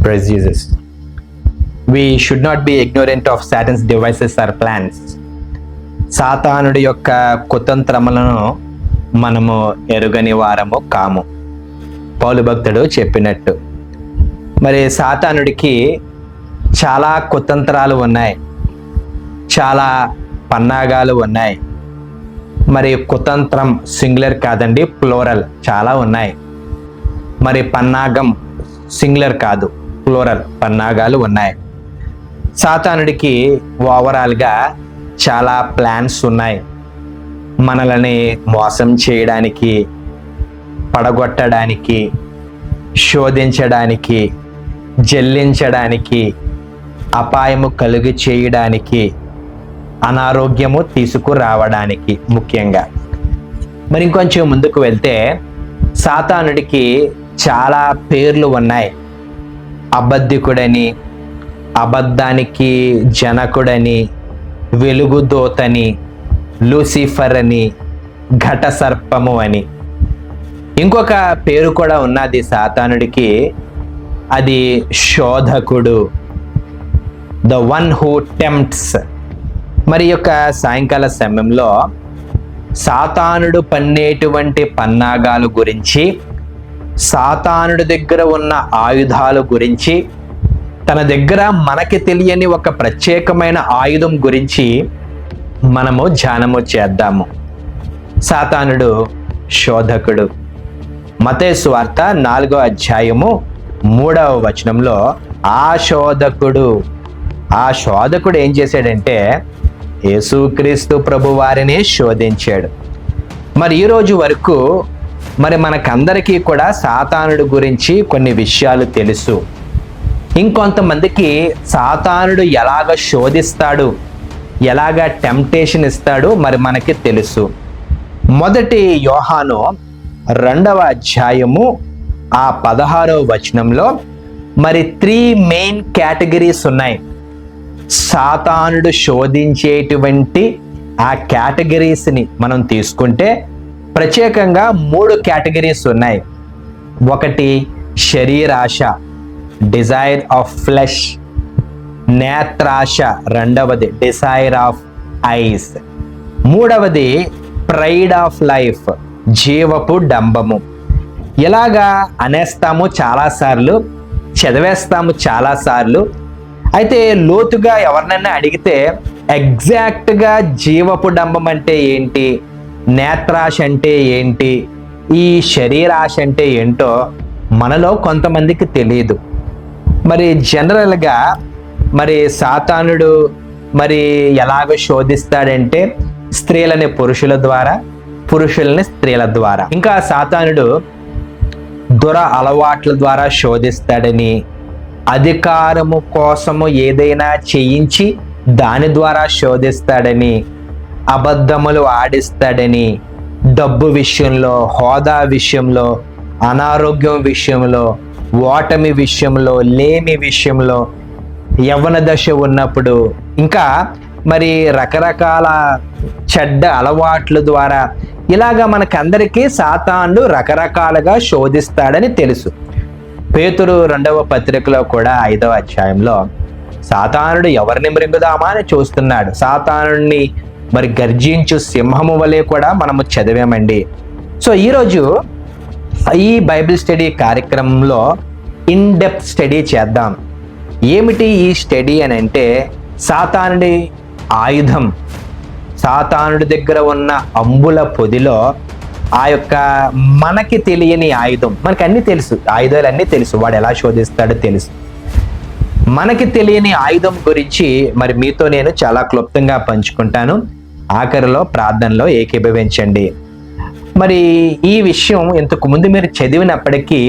Praise Jesus. We should not be ignorant of Satan's devices or plans. సాతానుడి యొక్క కుతంత్రములను మనము ఎరుగని వారము కాము. పౌలు భక్తుడు చెప్పినట్టు మరి సాతానుడికి చాలా కుతంత్రాలు ఉన్నాయి, చాలా పన్నాగాలు ఉన్నాయి. మరి కుతంత్రం సింగులర్ కాదండి, ప్లూరల్, చాలా ఉన్నాయి. మరి పన్నాగం సింగులర్ కాదు, ప్లూరల్, పన్నాగాలు ఉన్నాయి. సాతానుడికి ఓవరాల్గా చాలా ప్లాన్స్ ఉన్నాయి. మనల్ని మోసం చేయడానికి, పడగొట్టడానికి, శోధించడానికి, జల్లించడానికి, అపాయము కలుగు చేయడానికి, అనారోగ్యము తీసుకురావడానికి ముఖ్యంగా. మరి ఇంకొంచెం ముందుకు వెళ్తే సాతానుడికి చాలా పేర్లు ఉన్నాయి. అబద్ధికుడని, అబద్ధానికి జనకుడని, వెలుగుదోతని, లూసిఫర్ అని, ఘట సర్పము అని. ఇంకొక పేరు కూడా ఉన్నది సాతానుడికి, అది శోధకుడు, ద వన్ హూ టెంప్ట్స్. మరి యొక్క సాయంకాల సమయంలో సాతానుడు పన్నేటువంటి పన్నాగాల గురించి, సాతానుడి దగ్గర ఉన్న ఆయుధాల గురించి, తన దగ్గర మనకి తెలియని ఒక ప్రత్యేకమైన ఆయుధం గురించి మనము ధ్యానము చేద్దాము. సాతానుడు శోధకుడు. మత్తయి సువార్త 4వ అధ్యాయము 3వ వచనంలో ఆ శోధకుడు ఏం చేశాడంటే యేసుక్రీస్తు ప్రభు వారిని శోధించాడు. మరి ఈరోజు వరకు మరి మనకందరికీ కూడా సాతానుడు గురించి కొన్ని విషయాలు తెలుసు. ఇంకొంతమందికి సాతానుడు ఎలాగ శోధిస్తాడు, ఎలాగ టెంప్టేషన్ ఇస్తాడు మరి మనకి తెలుసు. మొదటి యోహాను 2వ అధ్యాయము 16వ వచనంలో మరి 3 మెయిన్ కేటగిరీస్ ఉన్నాయి. సాతానుడు శోధించేటువంటి ఆ కేటగిరీస్ని మనం తీసుకుంటే ప్రత్యేకంగా 3 కేటగిరీస్ ఉన్నాయి. ఒకటి శరీరాశ, డిజైర్ ఆఫ్ ఫ్లెష్. నేత్రాశ రెండవది, డిజైర్ ఆఫ్ ఐస్. మూడవది ప్రైడ్ ఆఫ్ లైఫ్, జీవపు డంబము. ఇలాగా అనేస్తాము చాలాసార్లు, చదివేస్తాము చాలాసార్లు. అయితే లోతుగా ఎవరినైనా అడిగితే ఎగ్జాక్ట్గా జీవపు డంబం అంటే ఏంటి, నేత్రాశ అంటే ఏంటి, ఈ శరీరాశ అంటే ఏంటో మనలో కొంతమందికి తెలియదు. మరి జనరల్గా మరి సాతానుడు మరి ఎలాగ శోధిస్తాడంటే స్త్రీలని పురుషుల ద్వారా, పురుషుల్ని స్త్రీల ద్వారా. ఇంకా సాతానుడు దుర అలవాట్ల ద్వారా శోధిస్తాడని, అధికారము కోసము ఏదైనా చేయించి దాని ద్వారా శోధిస్తాడని, అబద్ధములు ఆడిస్తాడని, డబ్బు విషయంలో, హోదా విషయంలో, అనారోగ్యం విషయంలో, ఓటమి విషయంలో, లేమి విషయంలో, యవ్వన దశ ఉన్నప్పుడు, ఇంకా మరి రకరకాల చెడ్డ అలవాట్ల ద్వారా ఇలాగా మనకందరికీ సాతానుడు రకరకాలుగా శోధిస్తాడని తెలుసు. పేతురు 2వ పత్రికలో కూడా 5వ అధ్యాయంలో సాతానుడు ఎవరిని మృంగుదామా అని చూస్తున్నాడు. సాతానుడిని మరి గర్జించు సింహము వలె కూడా మనము చదివామండి. సో ఈరోజు ఈ బైబిల్ స్టడీ కార్యక్రమంలో ఇన్ డెప్త్ స్టడీ చేద్దాం. ఏమిటి ఈ స్టడీ అని అంటే సాతానుడి ఆయుధం, సాతానుడి దగ్గర ఉన్న అంబుల పొదిలో ఆ యొక్క మనకి తెలియని ఆయుధం. మనకి అన్నీ తెలుసు, ఆయుధాలు అన్నీ తెలుసు, వాడు ఎలా శోధిస్తాడో తెలుసు. మనకి తెలియని ఆయుధం గురించి మరి మీతో నేను చాలా క్లుప్తంగా పంచుకుంటాను. ఆఖరిలో ప్రార్థనలో ఏకీభవించండి. మరి ఈ విషయం ఇంతకు ముందు మీరు చదివినప్పటికీ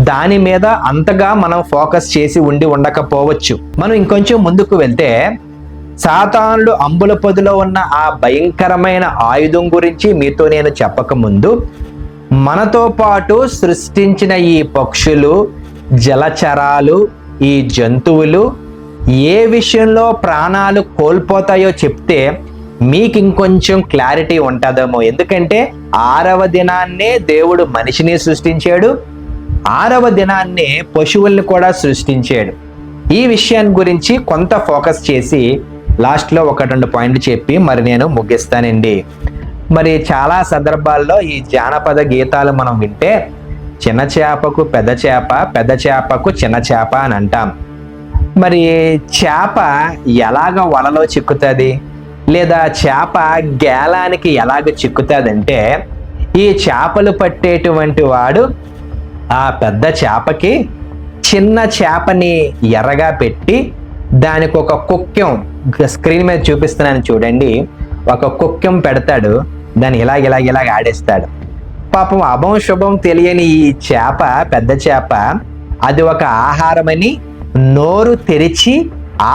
దాని మీద అంతగా మనం ఫోకస్ చేసి ఉండకపోవచ్చు. మనం ఇంకొంచెం ముందుకు వెళ్తే సాతానుడు అంబుల పొదిలో ఉన్న ఆ భయంకరమైన ఆయుధం గురించి మీతో నేను చెప్పకముందు మనతో పాటు సృష్టించిన ఈ పక్షులు, జలచరాలు, ఈ జంతువులు ఏ విషయంలో ప్రాణాలు కోల్పోతాయో చెప్తే మీకు ఇంకొంచెం క్లారిటీ ఉంటుందేమో. ఎందుకంటే 6వ దినాన్నే దేవుడు మనిషిని సృష్టించాడు, 6వ దినాన్ని పశువుల్ని కూడా సృష్టించాడు. ఈ విషయాన్ని గురించి కొంత ఫోకస్ చేసి లాస్ట్లో 1-2 పాయింట్లు చెప్పి మరి నేను ముగిస్తానండి. మరి చాలా సందర్భాల్లో ఈ జానపద గీతాలు మనం వింటే చిన్న చేపకు పెద్ద చేప, పెద్ద చేపకు చిన్న చేప అని అంటాం. మరి చేప ఎలాగ వలలో చిక్కుతుంది, లేదా చేప గేలానికి ఎలాగ చిక్కుతుందంటే, ఈ చేపలు పట్టేటువంటి వాడు ఆ పెద్ద చేపకి చిన్న చేపని ఎర్రగా పెట్టి దానికి ఒక కుక్కెం, స్క్రీన్ మీద చూపిస్తున్నాను చూడండి, ఒక కుక్కెం పెడతాడు, దాన్ని ఇలాగ ఆడేస్తాడు. పాపం అభం శుభం తెలియని ఈ చేప, పెద్ద చేప, అది ఒక ఆహారమని నోరు తెరిచి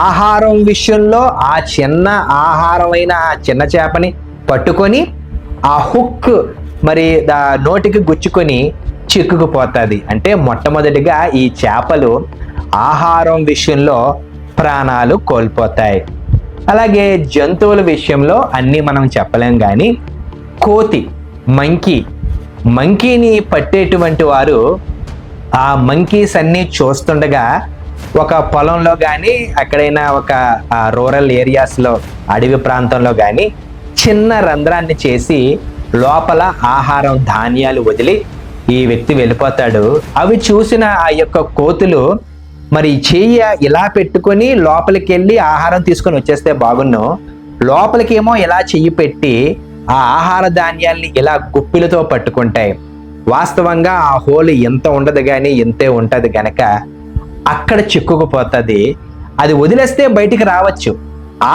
ఆహారం విషయంలో ఆ చిన్న ఆహారమైన ఆ చిన్న చేపని పట్టుకొని ఆ హుక్ మరి నోటికి గుచ్చుకొని చిక్కుకుపోతుంది. అంటే మొట్టమొదటిగా ఈ చేపలు ఆహారం విషయంలో ప్రాణాలు కోల్పోతాయి. అలాగే జంతువుల విషయంలో అన్నీ మనం చెప్పలేం, కానీ కోతి, మంకీని పట్టేటువంటి వారు ఆ మంకీస్ అన్నీ చూస్తుండగా ఒక పొలంలో కానీ ఎక్కడైనా ఒక రూరల్ ఏరియాస్లో అడవి ప్రాంతంలో కానీ చిన్న రంధ్రాన్ని చేసి లోపల ఆహారం ధాన్యాలు వదిలి ఈ వ్యక్తి వెళ్ళిపోతాడు. అవి చూసిన ఆ యొక్క కోతులు మరి చెయ్యి ఇలా పెట్టుకొని లోపలికి వెళ్ళి ఆహారం తీసుకొని వచ్చేస్తే బాగున్ను, లోపలికేమో ఇలా చెయ్యి పెట్టి ఆ ఆహార ధాన్యాల్ని ఇలా గుప్పిలతో పట్టుకుంటాయి. వాస్తవంగా ఆ హోల్ ఎంత ఉండదు కానీ ఇంతే ఉంటుంది గనక అక్కడ చిక్కుకుపోతుంది. అది వదిలేస్తే బయటికి రావచ్చు,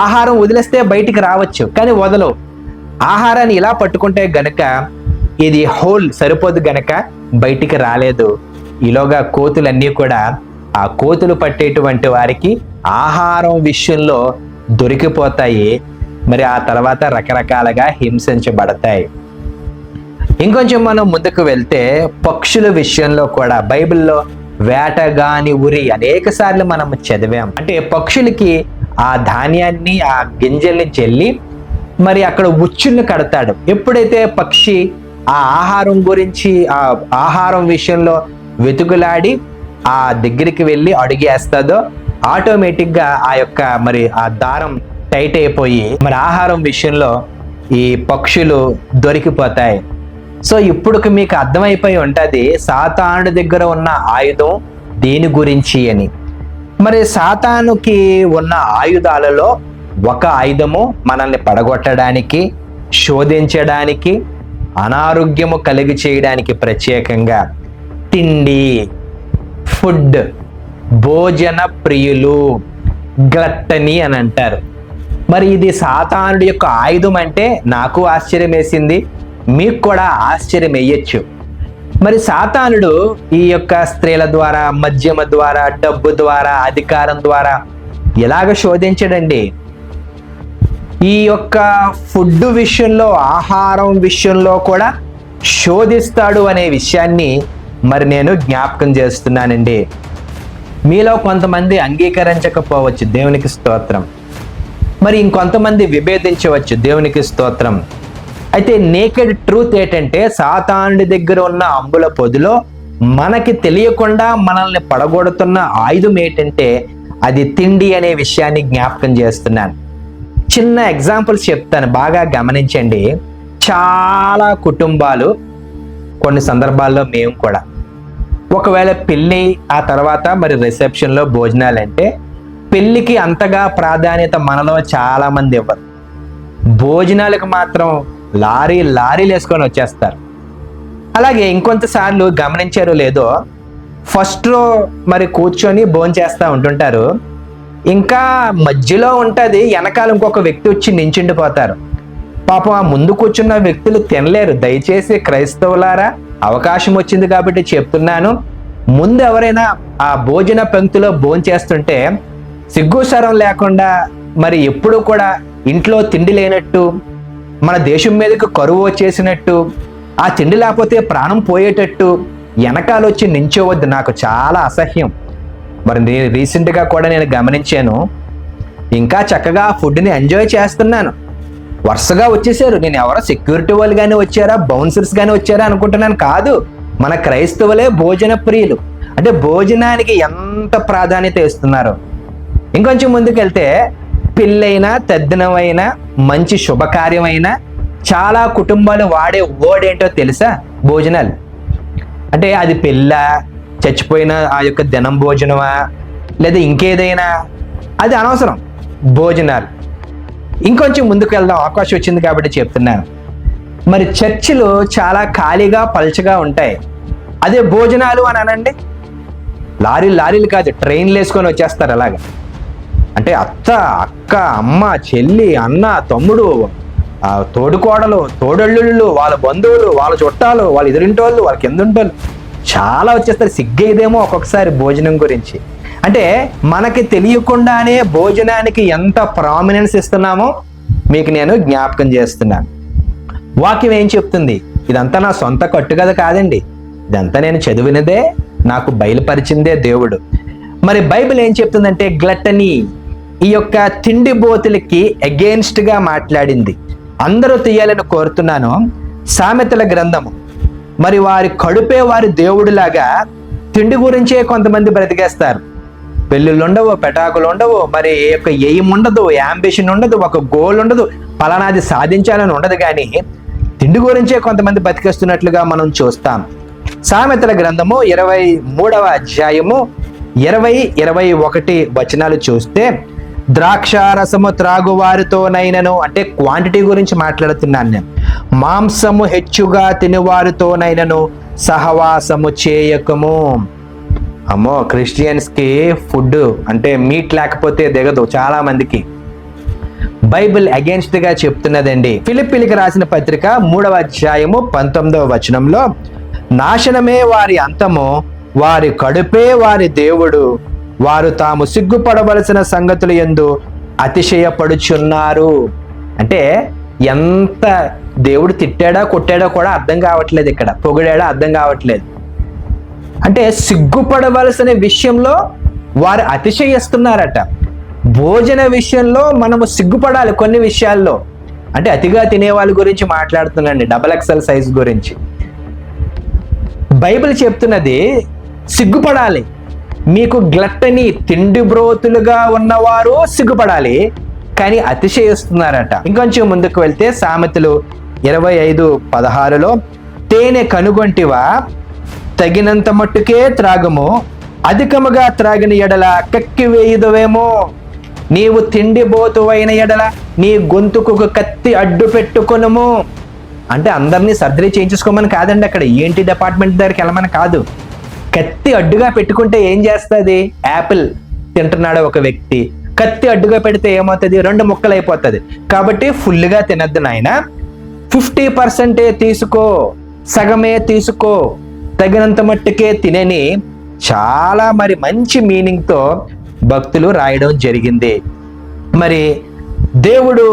ఆహారం వదిలేస్తే బయటికి రావచ్చు, కానీ వదలవు. ఆహారాన్ని ఇలా పట్టుకుంటే గనక ఇది హోల్ సరిపోదు గనక బయటికి రాలేదు. ఈలోగా కోతులన్నీ కూడా ఆ కోతులు పట్టేటువంటి వారికి ఆహారం విషయంలో దొరికిపోతాయి. మరి ఆ తర్వాత రకరకాలుగా హింసించబడతాయి. ఇంకొంచెం మనం ముందుకు వెళ్తే పక్షుల విషయంలో కూడా బైబిల్లో వేటగాని ఉరి అనేక సార్లు మనం చదివాం. అంటే పక్షులకి ఆ ధాన్యాన్ని, ఆ గింజల్ని చెల్లి మరి అక్కడ ఉచ్చుల్ని కడతాడు. ఎప్పుడైతే పక్షి ఆ ఆహారం గురించి, ఆ ఆహారం విషయంలో వెతుకులాడి ఆ దగ్గరికి వెళ్ళి అడుగేస్తుందో ఆటోమేటిక్గా ఆ యొక్క మరి ఆ దారం టైట్ అయిపోయి మరి ఆహారం విషయంలో ఈ పక్షులు దొరికిపోతాయి. సో ఇప్పుడు మీకు అర్థమైపోయి ఉంటుంది సాతాను దగ్గర ఉన్న ఆయుధం దేని గురించి అని. మరి సాతానుకి ఉన్న ఆయుధాలలో ఒక ఆయుధము మనల్ని పడగొట్టడానికి, శోధించడానికి, అనారోగ్యము కలిగి చేయడానికి, ప్రత్యేకంగా తిండి, ఫుడ్, భోజన ప్రియులు, గ్లట్టని అని అంటారు. మరి ఇది సాతానుడి యొక్క ఆయుధం అంటే నాకు ఆశ్చర్యం వేసింది, మీకు కూడా ఆశ్చర్యం వేయచ్చు. మరి సాతానుడు ఈ యొక్క స్త్రీల ద్వారా, మద్యమ ద్వారా, డబ్బు ద్వారా, అధికారం ద్వారా ఎలాగ శోధించడండి? ఈ యొక్క ఫుడ్ విషయంలో, ఆహారం విషయంలో కూడా శోధిస్తాడు అనే విషయాన్ని మరి నేను జ్ఞాపకం చేస్తున్నానండి. మీలో కొంతమంది అంగీకరించకపోవచ్చు, దేవునికి స్తోత్రం. మరి ఇంకొంతమంది విభేదించవచ్చు, దేవునికి స్తోత్రం. అయితే నేకెడ్ ట్రూత్ ఏంటంటే సాతానుడి దగ్గర ఉన్న అంబుల పొదిలో మనకి తెలియకుండా మనల్ని పడగొడుతున్న ఆయుధం ఏంటంటే అది తిండి అనే విషయాన్ని జ్ఞాపకం చేస్తున్నాను. చిన్న ఎగ్జాంపుల్స్ చెప్తాను, బాగా గమనించండి. చాలా కుటుంబాలు, కొన్ని సందర్భాల్లో మేము కూడా, ఒకవేళ పెళ్ళి ఆ తర్వాత మరి రిసెప్షన్లో భోజనాలు అంటే పెళ్ళికి అంతగా ప్రాధాన్యత మనలో చాలా మంది ఇవ్వరు. భోజనాలకు మాత్రం లారీలు వేసుకొని వచ్చేస్తారు. అలాగే ఇంకొంతసార్లు గమనించారో లేదో, ఫస్ట్ రో మరి కూర్చొని భోంచేస్తూ ఉంటుంటారు, ఇంకా మధ్యలో ఉంటుంది, వెనకాల ఇంకొక వ్యక్తి వచ్చి నించుండిపోతారు. పాపం ఆ ముందు కూర్చున్న వ్యక్తులు తినలేరు. దయచేసి క్రైస్తవులారా, అవకాశం వచ్చింది కాబట్టి చెప్తున్నాను, ముందు ఎవరైనా ఆ భోజన పంక్తిలో భోంచేస్తుంటే సిగ్గుసరం లేకుండా, మరి ఎప్పుడు కూడా ఇంట్లో తిండి లేనట్టు, మన దేశం మీదకి కరువు వచ్చేసినట్టు, ఆ తిండి లేకపోతే ప్రాణం పోయేటట్టు వెనకాల వచ్చి నించోవద్దు. నాకు చాలా అసహ్యం. మరి నేను రీసెంట్గా కూడా నేను గమనించాను, ఇంకా చక్కగా ఫుడ్ని ఎంజాయ్ చేస్తున్నాను, వరుసగా వచ్చేసారు. నేను ఎవరో సెక్యూరిటీ వాళ్ళు కానీ వచ్చారా, బౌన్సర్స్ కానీ వచ్చారా అనుకుంటున్నాను. కాదు, మన క్రైస్తవులే భోజన ప్రియులు. అంటే భోజనానికి ఎంత ప్రాధాన్యత ఇస్తున్నారు. ఇంకొంచెం ముందుకెళ్తే పెళ్ళైనా తద్దినమైనా మంచి శుభకార్యమైనా చాలా కుటుంబాలు వాడే వర్డ్ ఏంటో తెలుసా? భోజనాలు. అంటే అది పెళ్ళ, చచ్చిపోయిన ఆ యొక్క దినం భోజనమా, లేదా ఇంకేదైనా, అది అనవసరం. భోజనాలు. ఇంకొంచెం ముందుకు వెళ్దాం, అవకాశం వచ్చింది కాబట్టి చెప్తున్నాను. మరి చర్చిలు చాలా ఖాళీగా పల్చగా ఉంటాయి. అదే భోజనాలు అని అనండి, లారీలు కాదు, ట్రైన్లు వేసుకొని వచ్చేస్తారు అలాగా. అంటే అత్త, అక్క, అమ్మ, చెల్లి, అన్న, తమ్ముడు, తోడుకోడలు, తోడళ్ళు, వాళ్ళ బంధువులు, వాళ్ళ చుట్టాలు, వాళ్ళ ఎదురింటోళ్ళు, వాళ్ళ కిందుంటోళ్ళు చాలా వచ్చేస్తారు. సిగ్గేదేమో ఒక్కొక్కసారి భోజనం గురించి. అంటే మనకి తెలియకుండానే భోజనానికి ఎంత ప్రామినెన్స్ ఇస్తున్నామో మీకు నేను జ్ఞాపకం చేస్తున్నాను. వాక్యం ఏం చెప్తుంది? ఇదంతా నా సొంత కట్టుకథ కాదండి, ఇదంతా నేను చదివినదే, నాకు బయలుపరిచిందే దేవుడు. మరి బైబిల్ ఏం చెప్తుందంటే గ్లట్టనీ, ఈ యొక్క తిండిబోతులకి అగెయిన్స్ట్ గా మాట్లాడింది. అందరూ తీయాలని కోరుతున్నాను. సామెతల గ్రంథము, మరి వారి కడుపే వారి దేవుడిలాగా తిండి గురించే కొంతమంది బ్రతికేస్తారు. పెళ్ళిళ్ళు ఉండవు, పెటాకులు ఉండవు, మరి ఏ యొక్క ఎయిమ్ ఉండదు, యాంబిషన్ ఉండదు, ఒక గోల్ ఉండదు, పలానాది సాధించాలని ఉండదు. కానీ తిండి గురించే కొంతమంది బతికేస్తున్నట్లుగా మనం చూస్తాం. సామెతల గ్రంథము 23వ అధ్యాయము 20-21 వచనాలు చూస్తే, ద్రాక్షారసము త్రాగువారితోనైనను, అంటే క్వాంటిటీ గురించి మాట్లాడుతున్నాను నేను, మాంసము హెచ్చుగా తినేవారితోనైనను సహవాసము చేయకము. అమ్మో, క్రిస్టియన్స్ కి ఫుడ్ అంటే మీట్ లేకపోతే దిగదు చాలా మందికి. బైబిల్ అగేన్స్ట్ గా చెప్తున్నదండి. ఫిలిప్పీలకు రాసిన పత్రిక 3వ అధ్యాయము 19వ వచనంలో, నాశనమే వారి అంతము, వారి కడుపే వారి దేవుడు, వారు తాము సిగ్గుపడవలసిన సంగతులు యందు అతిశయపడుచున్నారు. అంటే ఎంత దేవుడు తిట్టాడా కొట్టాడో కూడా అర్థం కావట్లేదు, ఇక్కడ పొగిడాడా అర్థం కావట్లేదు. అంటే సిగ్గుపడవలసిన విషయంలో వారు అతిశయిస్తున్నారట. భోజన విషయంలో మనము సిగ్గుపడాలి కొన్ని విషయాల్లో. అంటే అతిగా తినే వాళ్ళ గురించి మాట్లాడుతున్నాండి, XXL సైజ్ గురించి. బైబిల్ చెప్తున్నది సిగ్గుపడాలి. మీకు గ్లట్టని, తిండి బ్రోతులుగా ఉన్నవారు సిగ్గుపడాలి, కానీ అతిశయిస్తున్నారట. ఇంకొంచెం ముందుకు వెళ్తే సామెతలు 25:16లో, తేనె కనుగొంటివా, తగినంత మట్టుకే త్రాగము, అధికముగా త్రాగిన ఎడల కక్కి వేయుదవేమో, నీవు తిండిబోతువైన ఎడల నీ గొంతుకు కత్తి అడ్డు పెట్టుకొనుము. అంటే అందరినీ సర్జరీ చేయించుకోమని కాదండి, అక్కడ ఏంటి డిపార్ట్మెంట్ దగ్గరికి వెళ్ళమని కాదు. కత్తి అడ్డుగా పెట్టుకుంటే ఏం చేస్తుంది? యాపిల్ తింటున్నాడు ఒక వ్యక్తి, కత్తి అడ్డుగా పెడితే ఏమవుతుంది? 2 ముక్కలు అయిపోతుంది. కాబట్టి ఫుల్గా తినద్దు నాయన, 50% తీసుకో, సగమే తీసుకో, తగినంత మట్టుకే తినని చాలా మరి మంచి మీనింగ్తో భక్తులు రాయడం జరిగింది. మరి దేవుడు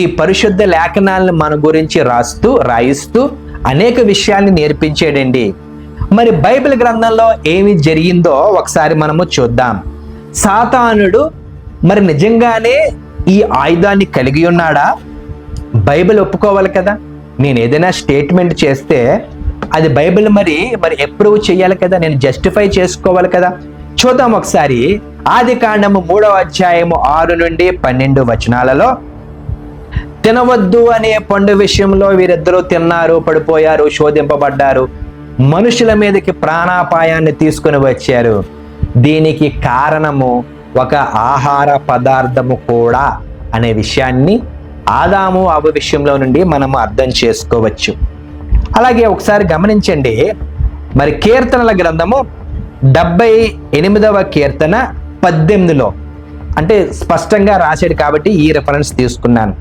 ఈ పరిశుద్ధ లేఖనాలను మన గురించి రాయిస్తూ అనేక విషయాల్ని నేర్పించాడండి. మరి బైబిల్ గ్రంథంలో ఏమి జరిగిందో ఒకసారి మనము చూద్దాం. సాతానుడు మరి నిజంగానే ఈ ఆయుధాన్ని కలిగి ఉన్నాడా? బైబిల్ ఒప్పుకోవాలి కదా. నేను ఏదైనా స్టేట్మెంట్ చేస్తే అది బైబిల్ మరి అప్రూవ్ చేయాలి కదా, నేను జస్టిఫై చేసుకోవాలి కదా. చూద్దాం ఒకసారి. ఆదికాండము 3వ అధ్యాయము 6-12 వచనాలలో, తినవద్దు అనే పండు విషయంలో వీరిద్దరూ తిన్నారు, పడిపోయారు, శోధింపబడ్డారు, మనుషుల మీదకి ప్రాణాపాయాన్ని తీసుకుని వచ్చారు. దీనికి కారణము ఒక ఆహార పదార్థము కూడా అనే విషయాన్ని ఆదాము అవ్వ విషయంలో నుండి మనము అర్థం చేసుకోవచ్చు. అలాగే ఒకసారి గమనించండి, మరి కీర్తనల గ్రంథము 78వ కీర్తన 18లో, అంటే స్పష్టంగా రాశాడు కాబట్టి ఈ రెఫరెన్స్ తీసుకున్నాను.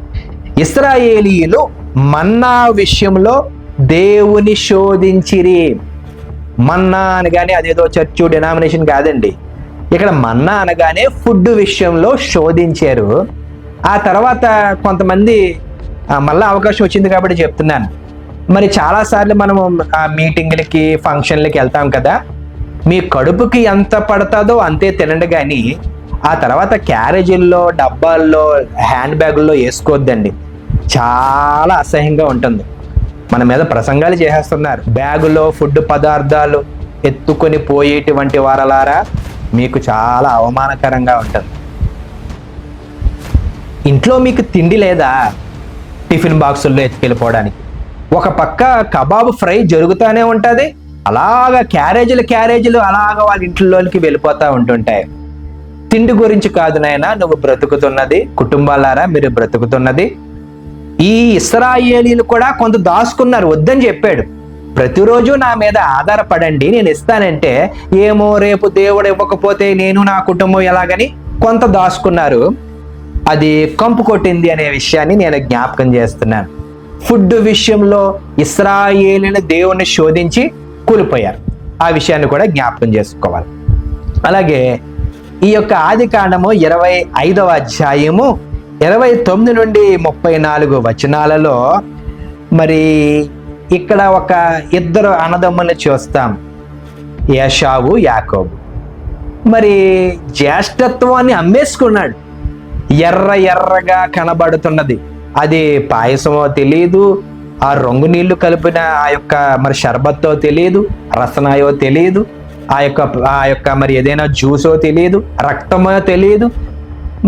ఇశ్రాయేలీయులు మన్నా విషయంలో దేవుని శోధించిరి. మన్నా అనగానే అదేదో చర్చు డినామినేషన్ కాదండి, ఇక్కడ మన్నా అనగానే ఫుడ్ విషయంలో శోధించారు. ఆ తర్వాత కొంతమంది, మళ్ళీ అవకాశం వచ్చింది కాబట్టి చెప్తున్నాను, మరి చాలాసార్లు మనము మీటింగ్లకి ఫంక్షన్లకి వెళ్తాం కదా, మీ కడుపుకి ఎంత పడుతుందో అంతే తినండి, కానీ ఆ తర్వాత క్యారేజీల్లో, డబ్బాల్లో, హ్యాండ్ బ్యాగుల్లో వేసుకోవద్దండి, చాలా అసహ్యంగా ఉంటుంది. మన మీద ప్రసంగాలు చేసేస్తున్నారు. బ్యాగులో ఫుడ్ పదార్థాలు ఎత్తుకొని పోయేటువంటి వారలారా, మీకు చాలా అవమానకరంగా ఉంటుంది. ఇంట్లో మీకు తిండి లేదా టిఫిన్ బాక్సుల్లో ఎత్తుకెళ్ళిపోవడానికి? ఒక పక్క కబాబ్ ఫ్రై జరుగుతూనే ఉంటుంది, అలాగా క్యారేజీలు అలాగా వాళ్ళ ఇంట్లోకి వెళ్ళిపోతూ ఉంటుంటాయి. తిండి గురించి కాదు నాయనా నువ్వు బ్రతుకుతున్నది, కుటుంబాలారా మీరు బ్రతుకుతున్నది. ఈ ఇశ్రాయేలీలు కూడా కొంత దాచుకున్నారు, వద్దని చెప్పాడు. ప్రతిరోజు నా మీద ఆధారపడండి, నేను ఇస్తానంటే ఏమో రేపు దేవుడు ఇవ్వకపోతే నేను నా కుటుంబం ఎలాగని కొంత దాచుకున్నారు. అది కంపు కొట్టింది అనే విషయాన్ని నేను జ్ఞాపకం చేస్తున్నాను. ఫుడ్ విషయంలో ఇశ్రాయేలీని దేవుణ్ణి శోధించి కూలిపోయారు. ఆ విషయాన్ని కూడా జ్ఞాపకం చేసుకోవాలి. అలాగే ఈ యొక్క ఆదికాండము 25వ అధ్యాయము 29 నుండి 34 వచనాలలో మరి ఇక్కడ ఒక ఇద్దరు అన్నదమ్ముల్ని చూస్తాం, ఏశావు యాకోబు. మరి జ్యేష్ఠత్వాన్ని అమ్మేసుకున్నాడు. ఎర్రగా కనబడుతున్నది, అది పాయసమో తెలియదు, ఆ రంగు నీళ్లు కలిపిన ఆ యొక్క మరి షర్బత్తో తెలియదు, రసనాయో తెలియదు, ఆ యొక్క మరి ఏదైనా జ్యూసో తెలియదు, రక్తమో తెలియదు,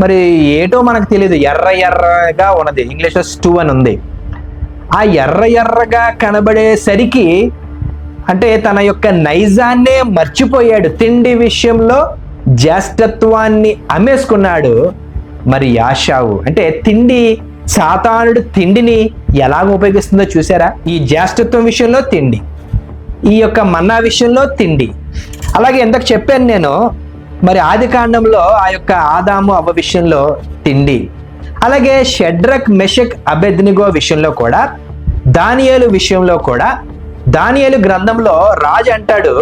మరి ఏటో మనకు తెలియదు. ఎర్రగా ఉన్నది, ఇంగ్లీష్లో స్టూ అని ఉంది. ఆ ఎర్రగా కనబడేసరికి అంటే తన యొక్క నైజాన్నే మర్చిపోయాడు. తిండి విషయంలో జ్యేష్ఠత్వాన్ని అమ్మేసుకున్నాడు. మరి యాషావు అంటే తిండి, సాతానుడు తిండిని ఎలాగ ఉపయోగిస్తుందో చూసారా? ఈ జ్యేష్ఠత్వం విషయంలో తిండి, ఈ యొక్క మన్నా విషయంలో తిండి. అలాగే ఎంతకు చెప్పాను నేను, మరి ఆదికాండంలో ఆ యొక్క ఆదాము అవ్వ విషయంలో తిండి. అలాగే షడ్రక్ మెషక్ అబెద్నిగో విషయంలో కూడా, దానియేలు విషయంలో కూడా, దానియేలు గ్రంథంలో రాజు అంటాడు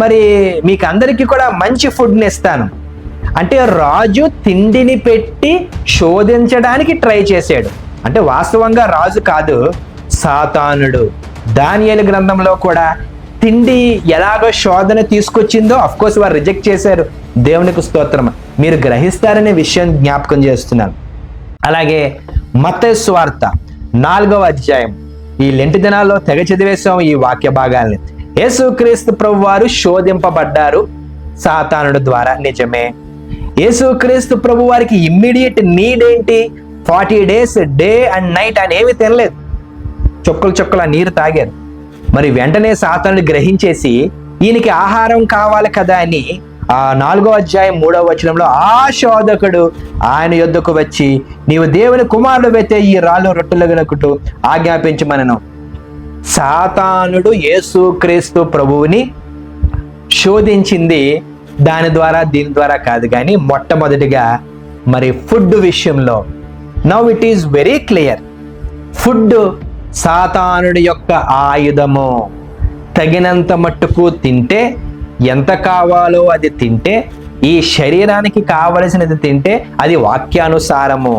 మరి మీకు అందరికీ కూడా మంచి ఫుడ్ని ఇస్తాను అంటే రాజు తిండిని పెట్టి శోధించడానికి ట్రై చేశాడు. అంటే వాస్తవంగా రాజు కాదు, సాతానుడు. దానియేలు గ్రంథంలో కూడా తిండి ఎలాగో శోధన తీసుకొచ్చిందో అఫ్కోర్స్ వారు రిజెక్ట్ చేశారు. దేవునికి స్తోత్రం. మీరు గ్రహిస్తారనే విషయం జ్ఞాపకం చేస్తున్నాను. అలాగే మత్తయి సువార్త 4వ అధ్యాయం, ఈ లెంటి దినాల్లో తెగ చదివేశాం ఈ వాక్య భాగాల్ని. యేసుక్రీస్తు ప్రభు వారు శోధింపబడ్డారు సాతానుడు ద్వారా, నిజమే. యేసుక్రీస్తు ప్రభు వారికి ఇమ్మీడియట్ నీడ్ ఏంటి? 40 days డే అండ్ నైట్ ఆయన ఏమి తినలేదు, చుక్కల నీరు తాగారు. మరి వెంటనే సాతానుడు గ్రహించేసి ఈయనకి ఆహారం కావాలి కదా అని ఆ 4వ అధ్యాయం 3వ వచనంలో ఆ శోధకుడు ఆయన యొద్దకు వచ్చి నీవు దేవుని కుమారుడు అయితే ఈ రాళ్ళు రొట్టెలుగునకుటు ఆజ్ఞాపించమనను. సాతానుడు యేసుక్రీస్తు ప్రభువుని శోధించింది దాని ద్వారా దీని ద్వారా కాదు, కానీ మొట్టమొదటిగా మరి ఫుడ్ విషయంలో. Now it is very clear, food సాతానుడి యొక్క ఆయుధము. తగినంత మట్టుకు తింటే, ఎంత కావాలో అది తింటే, ఈ శరీరానికి కావలసినది తింటే అది వాక్యానుసారము.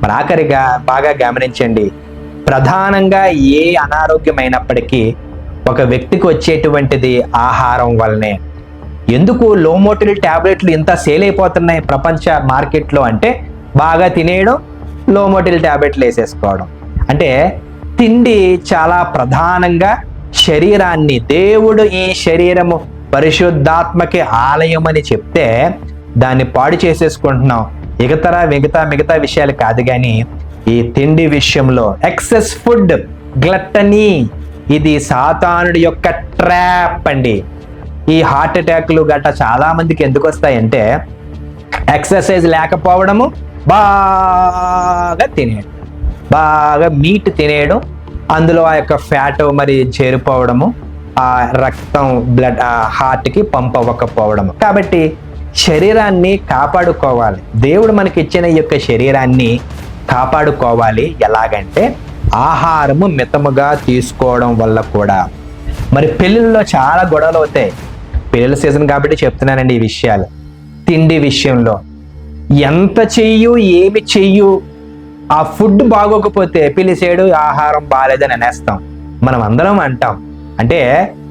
మరి ఆఖరిగా బాగా గమనించండి, ప్రధానంగా ఏ అనారోగ్యమైనప్పటికీ ఒక వ్యక్తికి వచ్చేటువంటిది ఆహారం వల్లనే. ఎందుకు లో మోటిల్ ట్యాబ్లెట్లు ఇంత సేల్ అయిపోతున్నాయి ప్రపంచ మార్కెట్లో అంటే, బాగా తినేయడం, లో మోటిల్ ట్యాబ్లెట్లు వేసేసుకోవడం. అంటే తిండి చాలా ప్రధానంగా శరీరాన్ని, దేవుడు ఈ శరీరము పరిశుద్ధాత్మకి ఆలయం అని చెప్తే దాన్ని పాడు చేసేసుకుంటున్నాం. మిగతా విషయాలు కాదు, కానీ ఈ తిండి విషయంలో ఎక్సెస్ ఫుడ్, గ్లట్టనీ, ఇది సాతానుడి యొక్క ట్రాప్ అండి. ఈ హార్ట్ అటాక్లు గట్రా చాలా మందికి ఎందుకు వస్తాయంటే ఎక్సర్సైజ్ లేకపోవడము, బాగా తినేయడం, బాగా మీట్ తినేయడం, అందులో ఆ యొక్క ఫ్యాట్ మరి చేరిపోవడము, ఆ రక్తం బ్లడ్ హార్ట్కి పంప్ అవ్వకపోవడము. కాబట్టి శరీరాన్ని కాపాడుకోవాలి. దేవుడు మనకి ఇచ్చిన ఈ యొక్క శరీరాన్ని కాపాడుకోవాలి. ఎలాగంటే ఆహారము మితముగా తీసుకోవడం వల్ల కూడా. మరి పెళ్ళిళ్ళలో చాలా గొడవలు అవుతాయి. పెళ్ళిళ్ళ సీజన్ కాబట్టి చెప్తున్నానండి ఈ విషయాలు. తిండి విషయంలో ఎంత చెయ్యు ఏమి చెయ్యు, ఆ ఫుడ్ బాగోకపోతే పిలిచేడు ఆహారం బాగాలేదని అనేస్తాం. మనం అందరం అంటాం. అంటే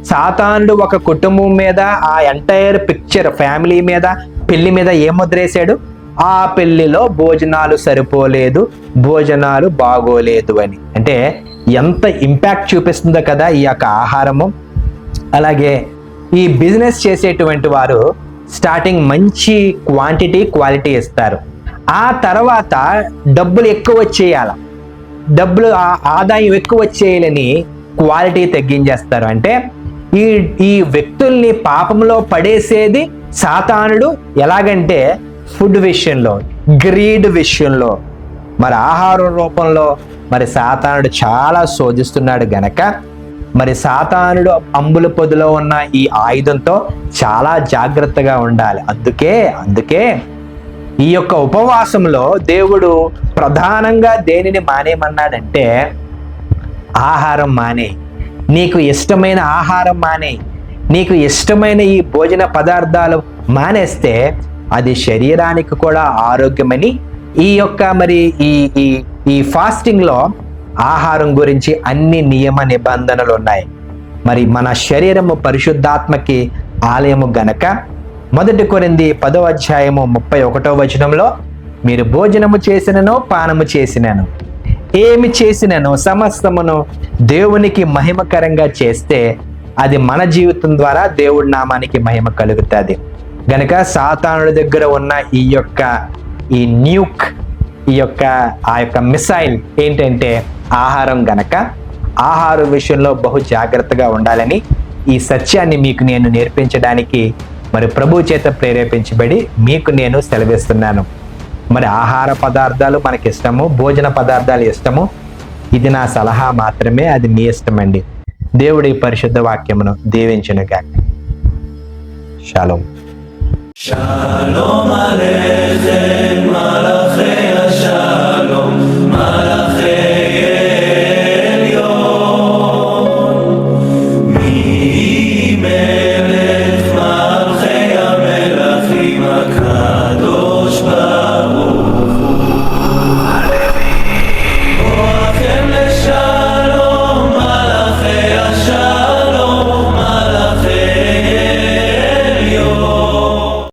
సాతానుడు ఒక కుటుంబం మీద, ఆ ఎంటైర్ పిక్చర్ ఫ్యామిలీ మీద, పెళ్లి మీద ఏం ముద్రేశాడు? ఆ పెళ్లిలో భోజనాలు సరిపోలేదు, భోజనాలు బాగోలేదు అని. అంటే ఎంత ఇంపాక్ట్ చూపిస్తుందో కదా ఈ యొక్క ఆహారము. అలాగే ఈ బిజినెస్ చేసేటువంటి వారు స్టార్టింగ్ మంచి క్వాలిటీ ఇస్తారు. ఆ తర్వాత డబ్బులు ఎక్కువ వచ్చేయాల, ఆదాయం ఎక్కువ వచ్చేయాలని క్వాలిటీ తగ్గించేస్తారు. అంటే ఈ వ్యక్తుల్ని పాపంలో పడేసేది సాతానుడు. ఎలాగంటే ఫుడ్ విషయంలో, గ్రీడ్ విషయంలో, మరి ఆహారం రూపంలో మరి సాతానుడు చాలా శోధిస్తున్నాడు గనక మరి సాతానుడు అంబుల పొదిలో ఉన్న ఈ ఆయుధంతో చాలా జాగ్రత్తగా ఉండాలి. అందుకే ఈ యొక్క ఉపవాసంలో దేవుడు ప్రధానంగా దేనిని మానేయమన్నాడంటే ఆహారం మానే. నీకు ఇష్టమైన ఆహారం మానే, నీకు ఇష్టమైన ఈ భోజన పదార్థాలు మానేస్తే అది శరీరానికి కూడా ఆరోగ్యమని ఈ యొక్క మరి ఈ ఫాస్టింగ్ లో ఆహారం గురించి అన్ని నియమ నిబంధనలు ఉన్నాయి. మరి మన శరీరము పరిశుద్ధాత్మకి ఆలయము గనక 1 కొరింథీ 10వ అధ్యాయము 31వ వచనంలో మీరు భోజనము చేసినను పానము చేసినను ఏమి చేసినను సమస్తమును దేవునికి మహిమకరంగా చేస్తే అది మన జీవితం ద్వారా దేవుడి నామానికి మహిమ కలుగుతుంది. గనక సాతానుడి దగ్గర ఉన్న ఈ న్యూక్, ఆ యొక్క మిసైల్ ఏంటంటే ఆహారం. గనక ఆహారం విషయంలో బహు జాగ్రత్తగా ఉండాలని ఈ సత్యాన్ని మీకు నేను నేర్పించడానికి మరి ప్రభు చేత ప్రేరేపించబడి మీకు నేను సెలవిస్తున్నాను. మరి ఆహార పదార్థాలు మనకి ఇష్టము, భోజన పదార్థాలు ఇష్టము. ఇది నా సలహా మాత్రమే, అది మీ ఇష్టమండి. దేవుడి పరిశుద్ధ వాక్యమును దీవించును గాక. షాలోమ్.